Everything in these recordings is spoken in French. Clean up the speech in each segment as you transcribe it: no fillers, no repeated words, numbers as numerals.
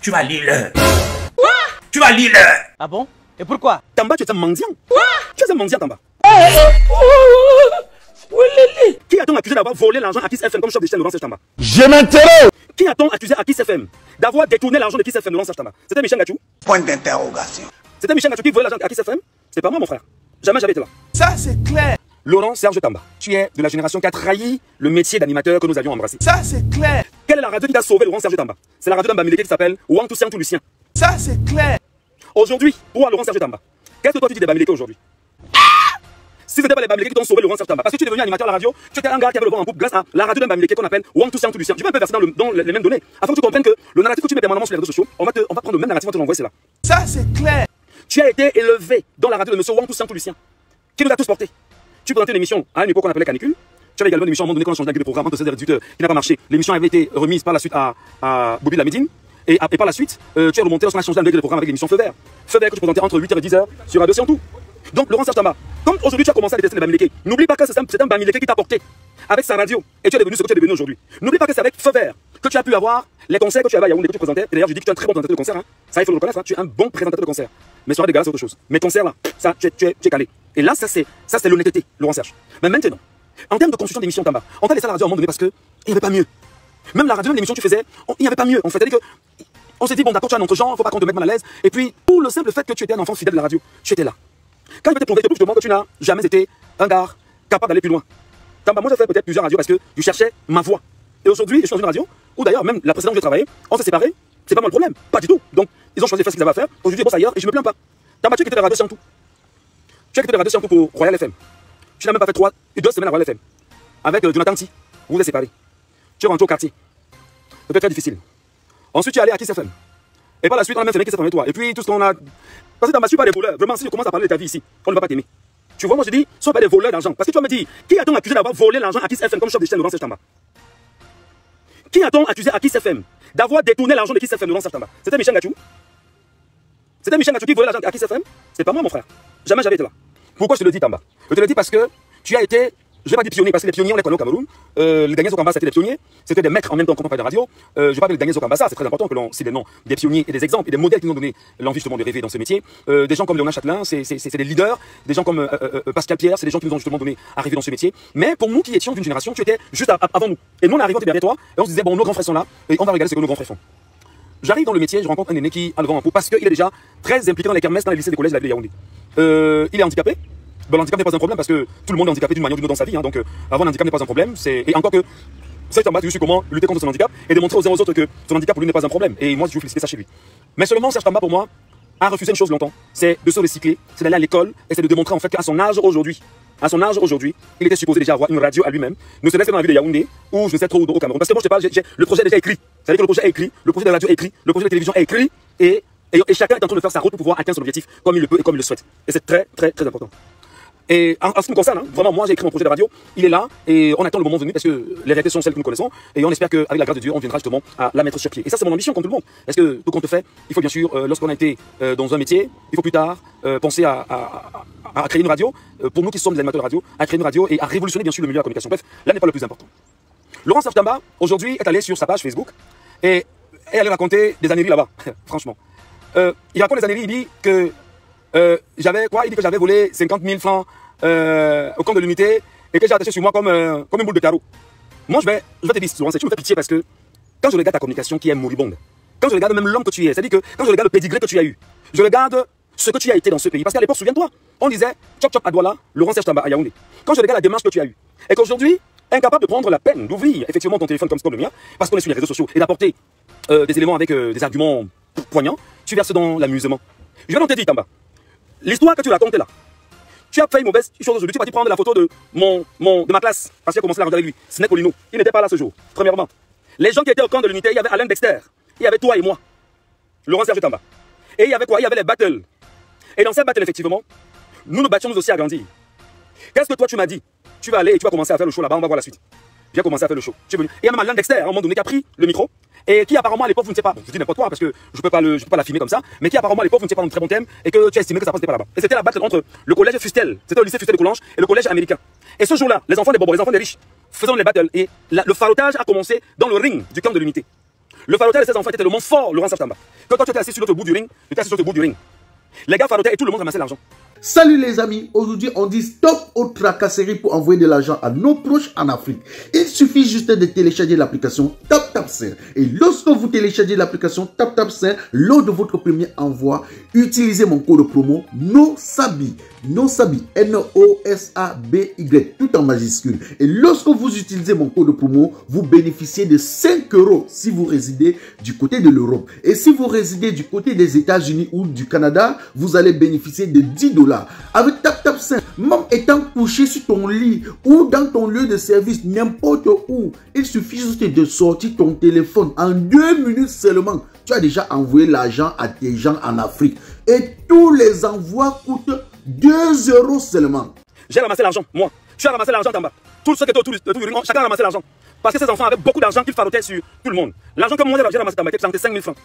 Tu vas lire-le. Tu vas lire-le. Ah bon? Et pourquoi? Tamba, tu es un mendiant. Tu es un mendiant, Tamba. Qui a-t-on accusé d'avoir volé l'argent à Kiss FM comme chef de chaîne Laurent Serge Tamba? Je m'interroge. Qui a-t-on accusé à Kiss FM d'avoir détourné l'argent de Kiss FM Laurent Serge Tamba? C'était Michel Gachou. Point d'interrogation. C'était Michel Gachou qui volait l'argent à Kiss FM. C'est pas moi, mon frère. Jamais j'avais été là. Ça, c'est clair. Laurent Serge Tamba, tu es de la génération qui a trahi le métier d'animateur que nous avions embrassé. Ça, c'est clair. Quelle est la radio qui t'a sauvé Laurent Serge Tamba? C'est la radio d'un Bamileke qui s'appelle Wang Toussiang Tout Lucien. Ça, c'est clair. Aujourd'hui, pour Laurent Serge Tamba, qu'est-ce que toi tu dis des Bamileke aujourd'hui? Si ce n'était pas les Bamileke qui t'ont sauvé Laurent Serge Tamba, parce que tu es devenu animateur à la radio, tu étais un gars qui avait le vent en poupe grâce à la radio d'un Bamileke qu'on appelle Wang Toussiang Tout Lucien. Je vais un peu verser dans les mêmes données, afin que tu comprennes que le narratif que tu mets permanemment sur les réseaux sociaux, on va prendre le même narratif, on va te l'envoyer, c'est là. Ça, c'est clair. Tu as été élevé dans la radio de M. Wang Toussiang Tout Lucien, qui nous a tous portés. Tu présentais une émission à une époque qu'on appelait Canicule. Tu avais également une émission à un moment donné quand on a changé la grille de programme entre 16 et 18 heures qui n'a pas marché. L'émission avait été remise par la suite à Bobby de la Médine. Et par la suite, tu es remonté lorsqu'on a changé la grille de programme avec l'émission Feu Vert. Feu Vert que tu présentais entre 8h et 10h sur Radio Siantou. Donc Laurent Serge Tamba, comme aujourd'hui tu as commencé à détester les Bamileke, n'oublie pas que c'est un Bamileke qui t'a porté avec sa radio et tu es devenu ce que tu es devenu aujourd'hui. N'oublie pas que c'est avec Feu Vert que tu as pu avoir les concerts que tu avais à Yaoundé que tu présentais. Et d'ailleurs, je dis que tu es un très bon présentateur de concert. Hein. Ça, il faut le reconnaître. Hein. Tu es un bon présentateur de concert. Mais soirée de gala, c'est autre chose. Mais concert là, ça, tu es calé. Et là, ça c'est l'honnêteté, Laurent Serge. Mais maintenant, en termes de construction d'émissions Tamba, on t'a laissé la radio à un moment donné parce qu'il n'y avait pas mieux. Même la radio, même l'émission que tu faisais, il n'y avait pas mieux. En fait, c'est-à-dire que on s'est dit, bon, d'accord, tu as un autre genre, faut pas qu'on te mette mal à l'aise. Et puis, pour le simple fait que tu étais un enfant fidèle de la radio, tu étais là. Quand je vais te prouver, je te montre que tu n'as jamais été un gars capable d'aller plus loin. Tamba, moi, j'ai fait peut-être plusieurs radios parce que je cherchais ma voix. Et aujourd'hui, je suis dans une radio où d'ailleurs, même la précédente où j'ai travaillé, on s'est séparés. C'est pas moi le problème, pas du tout. Donc, ils ont choisi de faire ce qu'ils avaient à faire. Aujourd'hui, ils bossent ailleurs et je me plains pas. Tamba, tu as quitté la radio Siantou. Tu as quitté la radio Siantou pour Royal FM. Tu n'as même pas fait 2 semaines à Royal FM. Avec Jonathan Ti, vous vous êtes séparés. Tu es rentré au quartier. C'était très difficile. Ensuite, tu es allé à Kiss FM. Et par la suite, on a même fait Kiss FM avec toi. Et puis, tout ce qu'on a. Parce que Tamba, je suis pas des voleurs. Vraiment, si je commence à parler de ta vie ici, on ne va pas t'aimer. Tu vois, moi je dis, sois pas des voleurs d'argent. Parce que tu vas me dire, qui a-t-on accusé d'avoir volé l'argent à Kiss FM comme chef de chaîne Laurent Serge Tamba? Qui a-t-on accusé à Kiss FM d'avoir détourné l'argent de Kiss FM Laurent Serge Tamba? C'était Michel Gachou. C'était Michel Gachou qui volait l'argent à Kiss FM. C'est pas moi, mon frère. Jamais j'avais été là. Pourquoi je te le dis, Tamba? Je te le dis parce que tu as été, je vais pas dire pionnier, parce que les pionniers, on les connaît au Cameroun. Les derniers Zokamba, c'était des pionniers. C'était des maîtres en même temps qu'on parle de radio. Je parle des derniers Zokamba, ça, c'est très important que l'on cite des noms des pionniers et des exemples et des modèles qui nous ont donné l'envie justement de rêver dans ce métier. Des gens comme Léonard Châtelain, c'est des leaders. Des gens comme Pascal Pierre, c'est des gens qui nous ont justement donné à rêver dans ce métier. Mais pour nous qui étions d'une génération, tu étais juste avant nous. Et nous, on arrivait derrière toi et on se disait, bon, nos grands frères sont là et on va regarder ce que nos grands frères font. J'arrive dans le métier, je rencontre un aîné qui a le vent en poupe parce qu'il est déjà très impliqué dans les kermesses, dans les lycées, des collèges de la ville de Yaoundé. Il est handicapé. Ben, l'handicap n'est pas un problème parce que tout le monde est handicapé d'une manière ou d'une autre dans sa vie. Hein, donc, avoir un handicap n'est pas un problème. Et encore que, Serge Tamba, tu sais comment lutter contre son handicap et démontrer aux uns aux autres que son handicap pour lui n'est pas un problème. Et moi, je veux féliciter ça chez lui. Mais seulement, Serge Tamba, pour moi, a refusé une chose longtemps. C'est de se recycler, c'est d'aller à l'école et c'est de démontrer en fait qu'à son âge aujourd'hui, il était supposé déjà avoir une radio à lui-même. Ne se laisse dans la ville de Yaoundé ou je ne sais trop où au Cameroun. Parce que moi, je te parle, le projet est déjà écrit. C'est-à-dire que le projet est écrit, le projet de radio est écrit, le projet de télévision est écrit et chacun est en train de faire sa route pour pouvoir atteindre son objectif comme il le peut et comme il le souhaite. Et c'est très, très, très important. Et en ce qui me concerne, hein, vraiment, moi j'ai écrit mon projet de radio, il est là, et on attend le moment venu parce que les réalités sont celles que nous connaissons, et on espère qu'avec la grâce de Dieu, on viendra justement à la mettre sur pied. Et ça, c'est mon ambition, comme tout le monde. Parce que tout compte fait, il faut bien sûr, lorsqu'on a été dans un métier, il faut plus tard penser à créer une radio, pour nous qui sommes des animateurs de radio, à créer une radio et à révolutionner bien sûr le milieu de la communication. Bref, là n'est pas le plus important. Laurent Serge Tamba, aujourd'hui, est allé sur sa page Facebook, et est allé raconter des âneries là-bas, franchement. Il raconte des âneries, il dit que il dit que j'avais volé 50 000 francs au compte de l'unité et que j'ai attaché sur moi comme une boule de carreau. Moi, je vais te dire, Laurent, tu me fais pitié parce que quand je regarde ta communication qui est moribonde, quand je regarde même l'homme que tu es, c'est-à-dire que quand je regarde le pédigré que tu as eu, je regarde ce que tu as été dans ce pays. Parce qu'à l'époque, souviens-toi, on disait Chop Chop à Douala, Laurent Serge Tamba à Yaoundé. Quand je regarde la démarche que tu as eue, et qu'aujourd'hui, incapable de prendre la peine d'ouvrir effectivement ton téléphone comme le mien, parce qu'on est sur les réseaux sociaux, et d'apporter des éléments avec des arguments poignants, tu verses dans l'amusement. Je vais donc te dire, Tamba, l'histoire que tu racontes là, tu as fait une mauvaise chose aujourd'hui. Tu es parti prendre la photo de ma classe, parce qu'il a commencé la rencontre avec lui. Snake Olino. Il n'était pas là ce jour. Premièrement, les gens qui étaient au camp de l'unité, il y avait Alain Dexter, il y avait toi et moi, Laurent Serge Tamba. Et il y avait quoi? Il y avait les battles. Et dans ces battles, effectivement, nous battions nous aussi à grandir. Qu'est-ce que toi tu m'as dit? Tu vas aller et tu vas commencer à faire le show là-bas, on va voir la suite. J'ai commencé à faire le show. Tu es venu. Et il y a même Alain Dexter, à un moment donné, qui a pris le micro et qui apparemment à l'époque, vous ne savez pas, je dis n'importe quoi parce que je peux pas la filmer comme ça, mais qui apparemment à l'époque, vous ne savez pas un très bon thème et que tu as estimé que ça passait pas là-bas. Et c'était la battle entre le collège Fustel, c'était le lycée Fustel de Coulanges et le collège américain. Et ce jour-là, les enfants des bobos, les enfants des riches, faisaient les battles et le farotage a commencé dans le ring du camp de l'unité. Le faroteur de ses enfants était tellement fort, Laurent Serge Tamba, que quand tu étais assis sur l'autre bout du ring, tu étais assis sur l'autre bout du ring. Les gars faroteurs et tout le monde ramassait l'argent. Salut les amis, aujourd'hui on dit stop aux tracasseries pour envoyer de l'argent à nos proches en Afrique. Il suffit juste de télécharger l'application TapTapSend. Et lorsque vous téléchargez l'application TapTapSend, lors de votre premier envoi, utilisez mon code promo NOSABY, N-O-S-A-B-Y, tout en majuscule. Et lorsque vous utilisez mon code promo, vous bénéficiez de 5 € si vous résidez du côté de l'Europe. Et si vous résidez du côté des États-Unis ou du Canada, vous allez bénéficier de 10 $. Avec TapTapSend, même étant couché sur ton lit ou dans ton lieu de service, n'importe où, il suffit juste de sortir ton téléphone. En 2 minutes seulement, tu as déjà envoyé l'argent à tes gens en Afrique. Et tous les envois coûtent 2 € seulement. J'ai ramassé l'argent, moi. Tu as ramassé l'argent, Tamba. Tout ce qui était autour du ring, chacun a ramassé l'argent. Parce que ces enfants avaient beaucoup d'argent qu'ils farotaient sur tout le monde. L'argent que moi j'ai ramassé, Tamba, c'était 35 000 francs.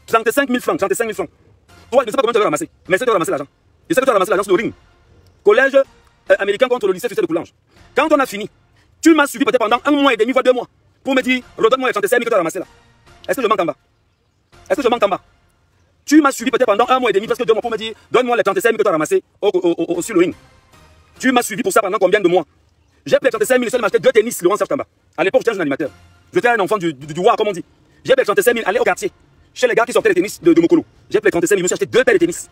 35 000 francs, 35 000 francs. Toi, je ne sais pas comment tu as ramassé, mais c'est toi qui as ramassé l'argent. Je sais que tu as ramassé l'argent sur le ring. Collège américain contre le lycée Fusset de Coulanges. Quand on a fini, tu m'as suivi peut-être pendant 1 mois et demi, voire 2 mois, pour me dire, redonne-moi les 35 000 que tu as ramassé là. Est-ce que je manque en bas? Est-ce que je manque en bas? Tu m'as suivi peut-être pendant 1 mois et demi, presque 2 mois, pour me dire, donne-moi les 35 000 que tu as ramassé sur le ring. Tu m'as suivi pour ça pendant combien de mois? J'ai pris les 35 000, seul m'acheter 2 tennis, Laurent Serge Tamba. À l'époque, j'étais un jeune animateur. J'étais un enfant du War, comme on dit. J'ai pris les 35 000, aller au quartier, chez les gars qui sortaient les tennis de Mokolo. J'ai pris les 35 000, je me suis acheté 2 paires de tennis.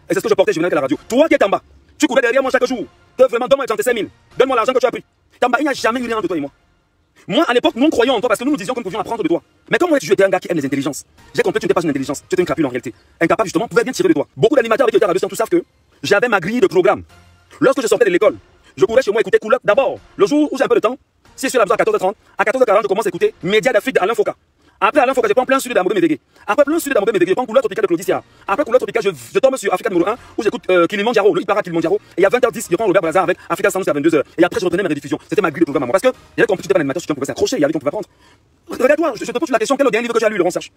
Et c'est ce que je portais, je venais avec la radio. Toi qui es en bas, tu courais derrière moi chaque jour. Vraiment, donne-moi les 35 000. Donne-moi l'argent que tu as pris. Tamba, il n'y a jamais eu rien entre toi et moi. Moi, à l'époque, nous croyons en toi parce que nous nous disions que nous pouvions apprendre de toi. Mais comme moi, tu étais un gars qui aime les intelligences, j'ai compris que tu n'étais pas une intelligence, tu étais une crapule en réalité. Incapable, justement, pouvait bien tirer de toi. Beaucoup d'animateurs avec qui étaient à la radio, tous savent que j'avais ma grille de programme. Lorsque je sortais de l'école, je courais chez moi écouter Couleur d'abord. Le jour où j'ai un peu de temps, si je suis à la maison à 14h30, à 14h40, je commence à écouter Média d'Afrique d'Alain Foka. Après Alain Foka, je prends plein studio d'Amoudé Médégué. Après plein studio d'Amoudé Médégué, je prends Couleur tropicale de Claudicia. Après Couleur tropicale, je tombe sur Africa numéro 1 où j'écoute Kilimanjaro, le Ipara Kilimanjaro. Et à 20h10, je prends Robert Brazza avec Africa Sound à 22h. Et après, je reprenais mes rediffusions. C'était ma grille de programme à moi. Parce que j'avais compris que tu n'étais pas un animateur, tu pouvais s'accrocher, il y avait qu'on pouvait apprendre. Regarde-toi, je te pose la question, quel est le dernier livre que tu as lu, Laurent Serge?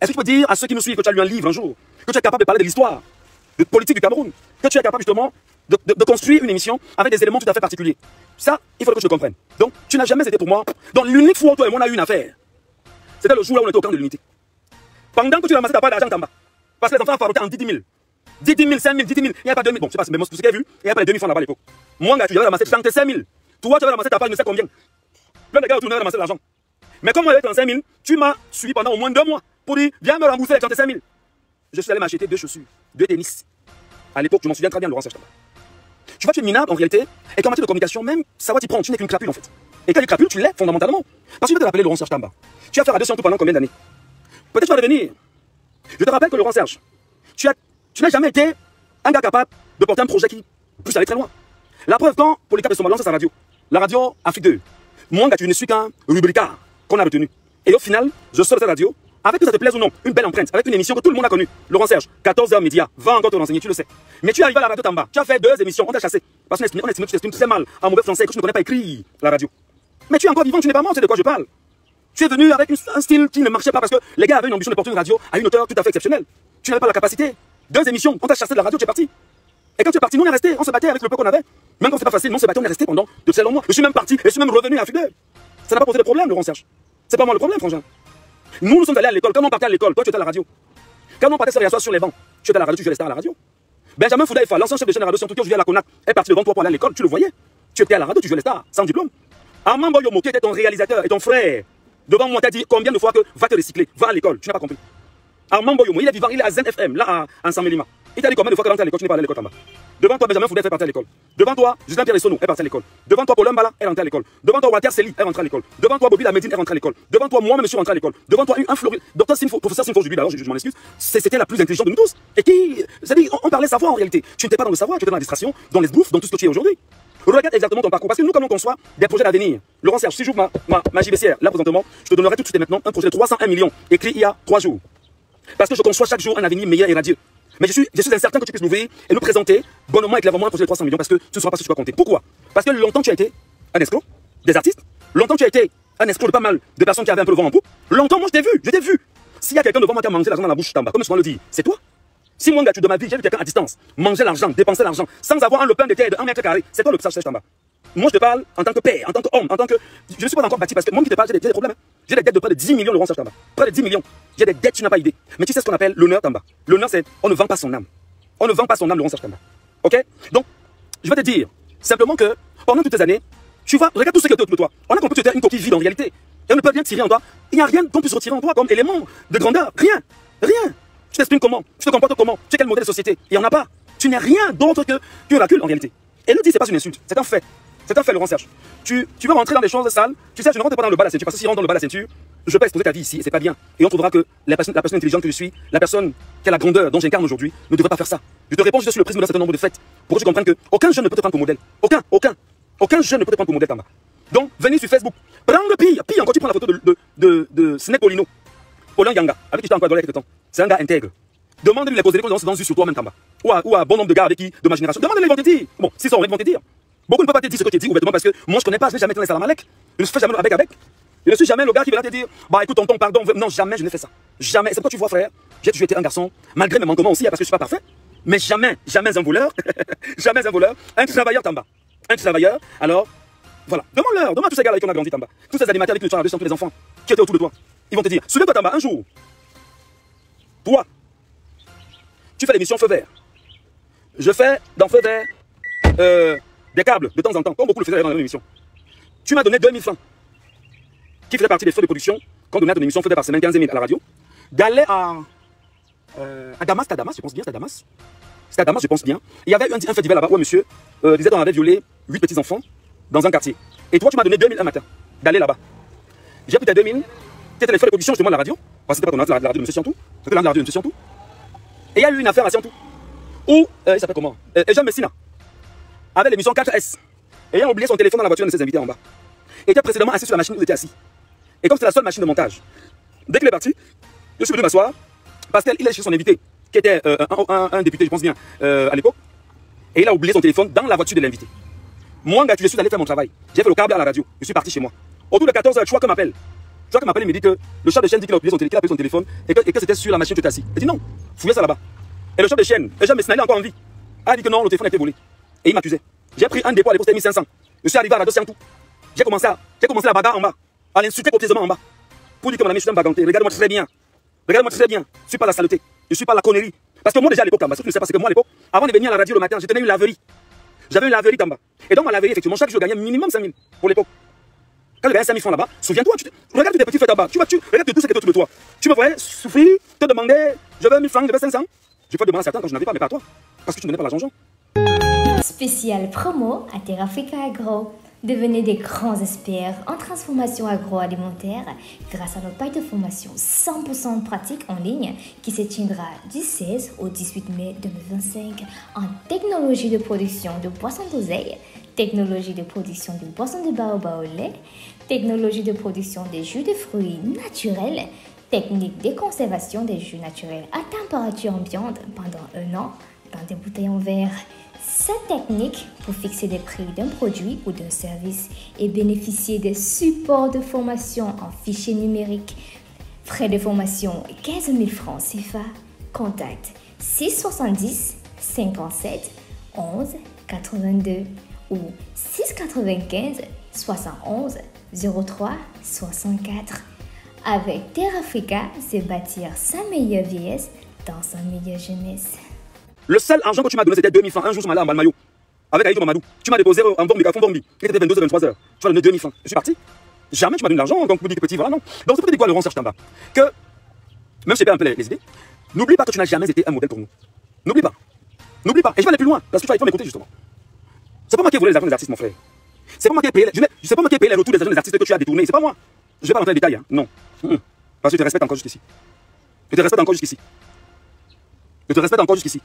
Est-ce que tu peux dire à ceux qui nous suivent que tu as lu un livre un jour, que tu es capable de parler de l'histoire, de politique du Cameroun, que tu es capable justement de construire une émission avec des éléments tout à fait particuliers? Ça, il faut que je le comprenne. Donc, tu n'as jamais été pour moi. Donc, l'unique fois où toi et moi on a eu une affaire, c'était le jour là où on était au camp de l'unité. Pendant que tu ramassais ta part d'argent en bas, parce que les enfants farotaient en 10 000. 10 000, 5 000, 10 000, il n'y a pas 2 000. Bon, je sais pas, mais moi, tout ce que j'ai vu, il n'y a pas les 2 000 francs là-bas à l'époque. Moi, tu avais ramassé 35 000. Toi, tu avais ramassé ta part, je ne sais combien. Plein de gars autour, on avait ramassé l'argent. Mais comme moi, j'avais 35 000, tu m'as suivi pendant au moins 2 mois pour dire, viens me rembourser les 35 000. Je suis allé m'acheter 2 chaussures, 2 tennis. À l'époque, je m'en souviens très bien, Laurent Serge Tamba. Tu vois, tu es minable en réalité, et qu'en matière de communication, même, ça va t'y prendre, tu n'es qu'une crapule en fait. Et quand tu es crapule, tu l'es fondamentalement. Parce que je vais te rappeler Laurent Serge Tamba. Tu vas faire radio tout pendant combien d'années? Peut-être tu vas revenir. Je te rappelle que Laurent Serge, tu n'as jamais été un gars capable de porter un projet qui puisse aller très loin. La preuve, quand Polycarpe de Somalie lance sa radio, la radio Afrique 2, moi, tu ne suis qu'un rubricard qu'on a retenu. Et au final, je sors de cette radio, avec que ça te plaise ou non, une belle empreinte, avec une émission que tout le monde a connue. Laurent Serge, 14h média, va encore te renseigner, tu le sais. Mais tu es arrivé à la radio Tamba, tu as fait 2 émissions, on t'a chassé. Parce qu'on estime que tu t'estimes très mal en mauvais français, que tu ne connais pas écrit la radio. Mais tu es encore vivant, tu n'es pas mort, c'est de quoi je parle. Tu es venu avec un style qui ne marchait pas parce que les gars avaient une ambition de porter une radio à une hauteur tout à fait exceptionnelle. Tu n'avais pas la capacité. 2 émissions, on t'a chassé de la radio, tu es parti. Et quand tu es parti, nous on est resté, on se battait avec le peu qu'on avait. Même quand c'est pas facile, nous on se battait, on est resté pendant de très longs mois. Je suis même parti et je suis même revenu à Afrique 2. Ça n'a pas posé de problème, Laurent Serge. C'est pas moi le problème, frangin. Nous sommes allés à l'école. Quand on partait à l'école, toi tu étais à la radio. Quand on partait se réasseoir sur les bancs, tu étais à la radio, tu jouais les stars à la radio. Benjamin Foudaïfa, l'ancien chef de chaîne de radio scientifique, je viens à la CONAC, est parti devant toi pour aller à l'école, tu le voyais. Tu étais à la radio, tu jouais les stars, sans diplôme. Armand Boyomo, qui était ton réalisateur et ton frère, devant moi, t'as dit combien de fois que va te recycler, va à l'école, tu n'as pas compris. Armand Boyomo, il est vivant, il est à Zen FM, là à Ansamélima. Il t'a dit combien de fois que rentre à l'école, tu n'es pas allé à l'école en bas. Devant toi, Benjamin Foudaïfa est parti à l'école. Devant toi, Justin Pierre Essono est parti à l'école. Devant toi, Paul Mbala est rentré à l'école. Devant toi, Walter Sely est rentré à l'école. Devant toi, Bobby Lamedine est rentré à l'école. Devant toi, moi-même je suis rentré à l'école. Devant toi, un Floride, docteur Sinfo, professeur Sinfo Jubil, alors je m'en excuse, c'était la plus intelligente de nous tous. Et qui, c'est-à-dire, on parlait savoir en réalité. Tu n'étais pas dans le savoir, tu étais dans la distraction, dans l'esbrouf, dans tout ce que tu es aujourd'hui. Regarde exactement ton parcours. Parce que nous, quand on conçoit des projets d'avenir, Laurent Serge, si j'ouvre ma JBCR, là présentement, je te donnerai tout de suite et maintenant un projet de 301 millions, écrit il y a 3 jours. Parce que je conçois chaque jour un avenir meilleur et radieux. Mais je suis incertain que tu puisses l'ouvrir et nous présenter bonnement et clairement un projet de 300 millions parce que tu ne sauras pas ce que tu vas compter. Pourquoi? Parce que longtemps tu as été un escroc des artistes. Longtemps tu as été un escroc de pas mal de personnes qui avaient un peu le vent en poupe. Longtemps, moi je t'ai vu. S'il y a quelqu'un devant moi qui a mangé l'argent dans la bouche, Tamba, comme souvent le dit, c'est toi. Si moi, de ma vie, j'ai vu quelqu'un à distance manger l'argent, dépenser l'argent, sans avoir un lopin de terre de 1 mètre carré, c'est toi le Serge Tamba. Moi je te parle en tant que père, en tant qu'homme, en tant que. Je ne suis pas encore bâti parce que moi qui te parle, j'ai des problèmes. J'ai des dettes de près de 10 millions d'euros, Tamba. Près de 10 millions. J'ai des dettes, tu n'as pas idée. Mais tu sais ce qu'on appelle l'honneur, Tamba. L'honneur, c'est on ne vend pas son âme. On ne vend pas son âme, Laurent Tamba. Ok? Donc, je vais te dire simplement que pendant toutes ces années, tu vois, regarde tout ce qui est autour de toi. On a compris que tu étais une coquille vide en réalité. Et on ne peut rien tirer en toi. Il n'y a rien qu'on puisse retirer en toi comme élément de grandeur. Rien. Rien. Tu t'exprimes comment? Tu te comportes comment? Tu es quel modèle de société? Il n'y en a pas. Tu n'es rien d'autre que un recul en réalité. Et le dire, ce n'est pas une insulte. C'est un fait. C'est un fait, Laurent Serge. Tu veux rentrer dans des choses sales. Tu sais, je ne rentre pas dans le bas de la ceinture. Parce que si je rentre dans le bas de la ceinture, je peux exposer ta vie ici. Et c'est pas bien. Et on trouvera que la personne intelligente que je suis, la personne qui a la grandeur dont j'incarne aujourd'hui, ne devrait pas faire ça. Je te réponds juste sur le prisme d'un certain nombre de faits. Pour que tu comprennes que aucun jeune ne peut te prendre pour modèle. Aucun jeune ne peut te prendre pour modèle, Tamba. Donc, venez sur Facebook. Prendre pire encore, tu prends la photo de Snake Polino. Paulin Yanga, avec qui tu as encore adoré quelque temps. C'est un gars intègre. Demande-lui les poser des questions sur toi-même, Tamba. Ou à bon nombre de gars avec qui, de ma génération. Demande-lui, ils vont te dire. Bon, s'ils sont, ils vont te dire. Beaucoup ne peuvent pas te dire ce que tu dis ouvertement parce que moi je connais pas, je n'ai jamais été dans les salamalek. Je ne fais jamais le avec. Je ne suis jamais le gars qui va te dire, bah écoute tonton, pardon. Non, jamais je n'ai fait ça. Jamais. C'est pourquoi tu vois, frère, j'ai toujours été un garçon, malgré mes manquements aussi, parce que je ne suis pas parfait. Mais jamais un voleur. Jamais un voleur. Un travailleur, Tamba. Un travailleur. Alors, voilà. Demande à tous ces gars avec qui on a grandi, Tamba. Tous ces animateurs avec qui tu as grandi, tous les enfants qui étaient autour de toi. Ils vont te dire, souviens-toi, Tamba, un jour, toi, tu fais l'émission Feu Vert. Je fais dans Feu Vert des câbles de temps en temps, comme beaucoup le faisaient dans l'émission. Tu m'as donné 2000 francs, qui faisait partie des frais de production qu'on donnait à ton émission Feu Vert par semaine, 15 000 à la radio, d'aller à Damas, je pense bien, c'était à Damas. C'était à Damas, je pense bien. Il y avait un fait divers là-bas où un monsieur disait qu'on avait violé 8 petits enfants dans un quartier. Et toi, tu m'as donné 2000 un matin, d'aller là-bas. J'ai pris tes 2000, qui étaient les frais de production justement de la radio, parce que c'était pas ton la radio de M. Siantou, c'était la radio de M. Siantou. Et il y a eu une affaire à Siantou, où, il s'appelle comment Jean Messina, avec l'émission 4S. Et il a oublié son téléphone dans la voiture de ses invités en bas. Il était précédemment assis sur la machine où il était assis. Et comme c'était la seule machine de montage, dès qu'il est parti, je suis venu m'asseoir, parce qu'il est chez son invité, qui était un député, je pense bien, à l'époque. Et il a oublié son téléphone dans la voiture de l'invité. Moi, gars, je suis allé faire mon travail. J'ai fait le câble à la radio. Je suis parti chez moi. Autour de 14 h, tu vois qu'il m'appelle. Tu vois qu'il m'appelle et me dit que le chef de chaîne dit qu'il a oublié son téléphone et que c'était sur la machine où tu étais assis. Il dit non, fouillez ça là-bas. Et le chef de chaîne, Jean Messina, il est encore en vie. A dit que non, le téléphone a été volé. Et il m'accusait. J'ai pris un dépôt à l'époque, c'était 1500. Je suis arrivé à la radio Siantou. J'ai commencé la bagarre en bas, à l'insulter copieusement en bas. Pour dire que mon ami, je suis un baganté. Regarde-moi très bien. Regarde-moi très bien. Je ne suis pas la saleté. Je ne suis pas la connerie. Parce que moi, déjà à l'époque, Tamba, ce que tu ne sais pas, c'est que moi à l'époque, avant de venir à la radio le matin, j'ai tenu une laverie. J'avais une laverie, Tamba. Et dans ma laverie, effectivement, chaque jour, je gagnais minimum 5000 pour l'époque. Quand je gagnais 5000 francs là-bas, souviens-toi, regarde tes petits faits Tamba. Regarde tout ce qui est autour de toi. Tu me voyais souffrir, te demander, je veux 1000 francs, je veux 500. Je peux demander à certains quand je n'avais pas, mais pas à toi. Parce que tu ne donnais pas l'argent. Spécial promo à Terrafrica Agro. Devenez des grands experts en transformation agroalimentaire grâce à notre paille de formation 100% pratique en ligne qui se tiendra du 16 au 18 mai 2025 en technologie de production de boissons d'oseille, technologie de production de boissons de baobab au lait, technologie de production des jus de fruits naturels, technique de conservation des jus naturels à température ambiante pendant 1 an dans des bouteilles en verre. Cette technique pour fixer les prix d'un produit ou d'un service et bénéficier des supports de formation en fichier numérique. Frais de formation 15 000 francs CFA. Contact 670 57 11 82 ou 695 71 03 64. Avec Terrafrica, c'est bâtir sa meilleure vieillesse dans sa meilleure jeunesse. Le seul argent que tu m'as donné, c'était 2000 francs. Un jour, je m'allais en Balmayo avec Aïdou Mamadou. Tu m'as déposé en Bombi, Carrefour Bombi. Il était 22h, 23h. Tu m'as donné 2000 francs. Je suis parti. Jamais tu m'as donné l'argent, donc vous dites que petit, voilà, non. Donc c'est peut-être quoi, Laurent Serge Tamba, que, même si j'ai pas un peu les idées, n'oublie pas que tu n'as jamais été un modèle pour nous. N'oublie pas. N'oublie pas. Et je vais aller plus loin, parce que il faut m'écouter justement. C'est pas moi qui ai volé les argent des artistes, mon frère. C'est pas moi qui ai payé c'est pas moi qui ai payé les retours des argent des artistes que tu as détournés. C'est pas moi. Je vais pas rentrer dans les détails, hein. Non. Parce que je te respecte encore jusqu'ici. Je te respecte encore jusqu'ici. Je te respecte encore jusqu'ici.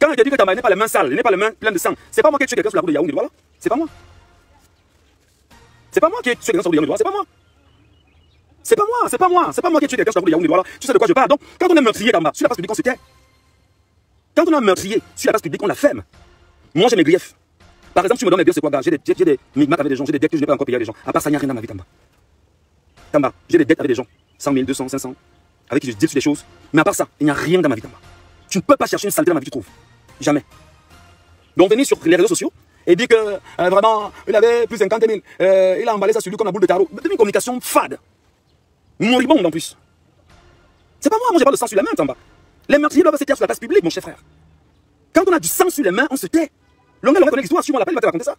Quand je te dis que Tamba n'est pas les mains sales, n'est pas les mains pleines de sang, c'est pas moi qui ai tué quelqu'un sur la route de Yaoundé, voilà. C'est pas moi. C'est pas moi qui ai tué quelqu'un sur la route de Yaoundé, c'est pas moi. C'est pas moi, c'est pas moi. C'est pas moi qui ai tué quelqu'un sur la route de Yaoundé, voilà. Tu sais de quoi je parle. Donc, quand on est meurtrier, Tamba, sur la place publique, on se tait. Quand on est meurtrier, sur la place publique, on la ferme. Moi, j'ai mes griefs. Par exemple, tu me donnes mes griefs, c'est quoi, gars? J'ai des micmacs avec des gens, j'ai des dettes que je n'ai pas encore payées à des gens. À part ça, il n'y a rien dans ma vie, Tamba. Tamba, j'ai des dettes avec des gens. 100 000, 200, 500. Avec qui je dis sur des choses. Mais à part ça, il n'y a rien dans ma vie, Tamba. Tu ne peux pas chercher une saleté dans ma vie, tu trouves. Jamais. Donc venir sur les réseaux sociaux et dire que vraiment, il avait plus de 50 000, il a emballé ça sur lui comme la boule de tarot. C'est une communication fade. moribonde en plus. C'est pas moi j'ai pas de sang sur les mains, Tamba. Les meurtriers doivent se taire sur la place publique, mon cher frère. Quand on a du sang sur les mains, on se tait. Longa connaît l'histoire, si on l'appelle, il va te raconter ça.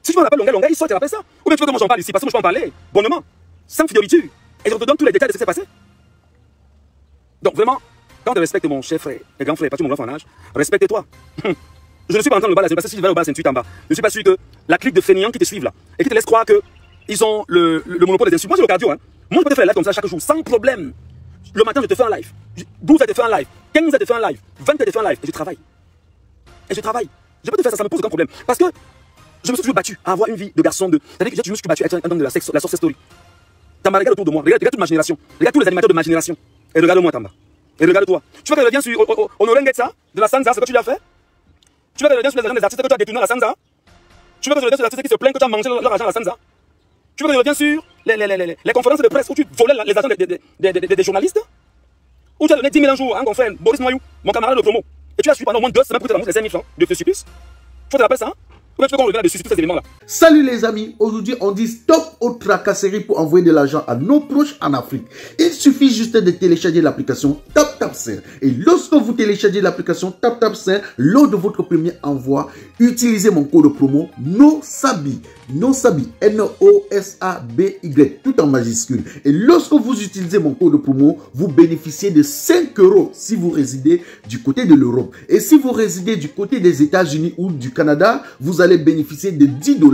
Si tu m'appelles Longa, il sort et rappelle ça. Ou bien tu veux que moi j'en parle ici, parce que moi je peux en parler, bonnement, sans fidélité. Et je te donne tous les détails de ce qui s'est passé. Donc vraiment, quand tu respectes mon cher frère, et grand frère, pas tout mon grand fanage, respecte-toi. Je ne suis pas en train de le bas, parce que si je vais au bas, c'est une suite en bas. Je ne suis pas sûr que la clique de fainéants qui te suivent là, et qui te laissent croire qu'ils ont le monopole des insultes. Moi, j'ai le cardio, hein. Moi, je peux te faire un live comme ça chaque jour, sans problème. Le matin, je te fais un live. 12 heures, je te fais un live. 15 heures, je te fais un live. 20 heures, je te fais un live. Et je travaille. Je peux te faire ça, ça me pose aucun problème. Parce que je me suis toujours battu à avoir une vie de garçon de. C'est-à-dire que je me suis battu à être un homme de la success story. Tamba, regarde autour de moi. Regarde toute ma génération. Regarde tous les animateurs de ma génération. Et regarde-moi, Tamba. Et regarde-toi. Tu veux que je revienne sur Honoré Ngetsa de la Sanza, ce que tu lui as fait? Tu veux que je revienne sur les agents des artistes que tu as détournés à la Sanza? Tu veux que je revienne sur les artistes qui se plaignent que tu as mangé leur argent à la Sanza? Tu veux que je revienne sur les conférences de presse où tu volais les agents des journalistes? Où tu as donné 10 000 un jour à un confrère, Boris Noyou, mon camarade de promo. Et tu as suivi pendant au moins 2 semaines pour te ramasser les 5 000 francs de supplice. Tu te rappelles ça, hein? Ou bien tu veux qu'on revienne dessus sur ces éléments-là? Salut les amis, aujourd'hui on dit stop aux tracasseries pour envoyer de l'argent à nos proches en Afrique. Il suffit juste de télécharger l'application TapTapSend. Et lorsque vous téléchargez l'application TapTapSend, lors de votre premier envoi, utilisez mon code promo NOSABI. NOSABI, N-O-S-A-B-Y, tout en majuscule. Et lorsque vous utilisez mon code promo, vous bénéficiez de 5 € si vous résidez du côté de l'Europe. Et si vous résidez du côté des États-Unis ou du Canada, vous allez bénéficier de 10 $.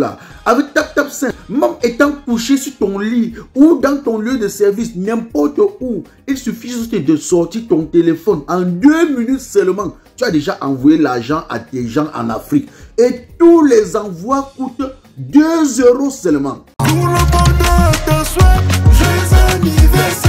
Avec TapTapSend, même étant couché sur ton lit ou dans ton lieu de service, n'importe où, il suffit juste de sortir ton téléphone. En 2 minutes seulement, tu as déjà envoyé l'argent à tes gens en Afrique. Et tous les envois coûtent 2 € seulement. Pour le bonheur de souhait, joyeux anniversaire.